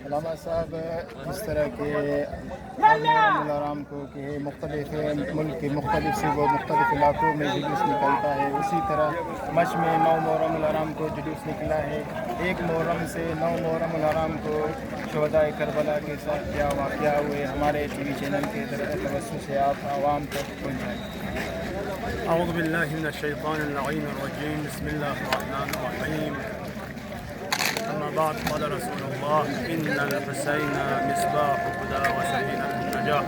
علامہ صاحب اس طرح کے محرم الحرام کو کہ مختلف ملک کے مختلف صوبوں مختلف علاقوں میں جلوس نکلتا ہے، اسی طرح مشہد میں 9 محرم الحرام کو جلوس نکلا ہے۔ 1 محرم سے 9 محرم الحرام کو شہدائے کربلا کے ساتھ کیا واقعہ ہوئے، ہمارے ٹی وی چینل کے توسط سے آپ عوام تک پہنچائیں۔ اعوذ باللہ من الشیطان اللعین الرجیم، بسم اللہ الرحمن الرحیم۔ اما بعد قال رسول اللہ ان الحسین مصباح الہدی و سفینۃ النجاۃ۔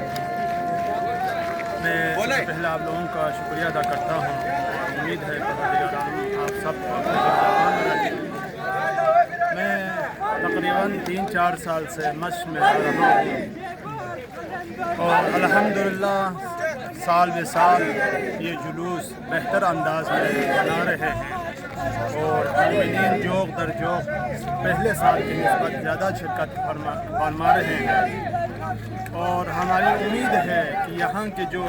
میں سب سے پہلے آپ لوگوں کا شکریہ ادا کرتا ہوں اور امید ہے پروردگار عالم آپ سب کو اپنے امان میں رکھے۔ میں تقریباً 3-4 سال سے مشق میں رہا ہوں اور الحمدللہ سال بے سال یہ جلوس بہتر انداز میں بنا رہے ہیں اور مومنین جوق در جوق پہلے سال کی نسبت زیادہ شرکت فرما رہے ہیں، اور ہماری امید ہے کہ یہاں کے جو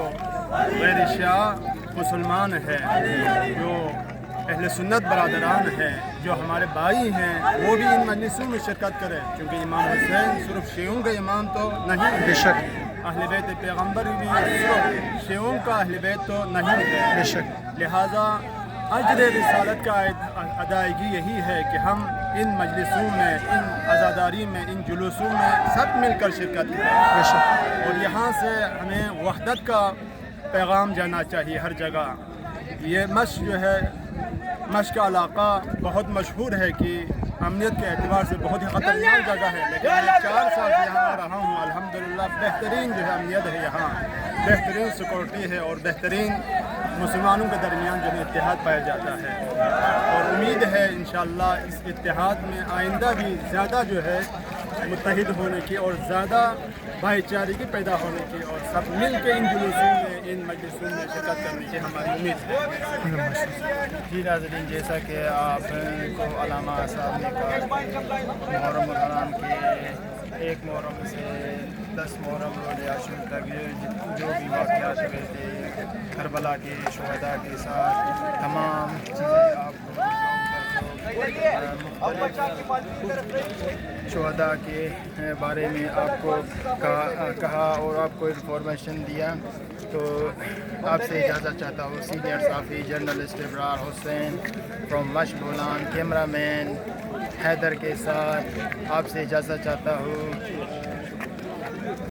غیر شیعہ مسلمان ہیں، جو اہل سنت برادران ہیں، جو ہمارے بھائی ہیں، وہ بھی ان مجلسوں میں شرکت کریں، کیونکہ امام حسین صرف شیعوں کا امام تو نہیں ہے، بے شک اہل بیت پیغمبر بھی صرف شیعوں کا اہل بیت تو نہیں ہے، بے شک لہٰذا اجر رسالت کا ادائیگی یہی ہے کہ ہم ان مجلسوں میں، ان عزاداری میں، ان جلوسوں میں سب مل کر شرکت کریں، اور یہاں سے ہمیں وحدت کا پیغام جانا چاہیے ہر جگہ۔ یہ مشق جو ہے، مشق کا علاقہ بہت مشہور ہے کہ امنیت کے اعتبار سے بہت ہی خطرناک جگہ ہے، لیکن میں 4 سال سے یہاں رہا ہوں، الحمدللہ بہترین جو ہے امنیت ہے، یہاں بہترین سیکورٹی ہے اور بہترین مسلمانوں کے درمیان جو ہے اتحاد پایا جاتا ہے، اور امید ہے انشاءاللہ اس اتحاد میں آئندہ بھی زیادہ جو ہے متحد ہونے کی اور زیادہ بھائی چارگی پیدا ہونے کی، اور سب مل کے ان جلوسوں میں، ان مجلسوں میں شرکت کرنے کی ہماری امید ہے۔ جی ناظرین، جیسا کہ آپ کو علامہ صاحب نے کہا، محرم الحرام کے 1 محرم سے 10 محرم روز عاشور تک جو بھی واقعات ہوئے تھے کربلا کے شہداء کے ساتھ، تمام چیزیں آپ کو شہداء کے بارے میں آپ کو کہا اور آپ کو انفارمیشن دیا، تو آپ سے اجازت چاہتا ہوں سینئر صحافی journalist Abrar Hussain from Mashhad Bolan, cameraman Haider کے ساتھ آپ سے اجازت چاہتا ہوں۔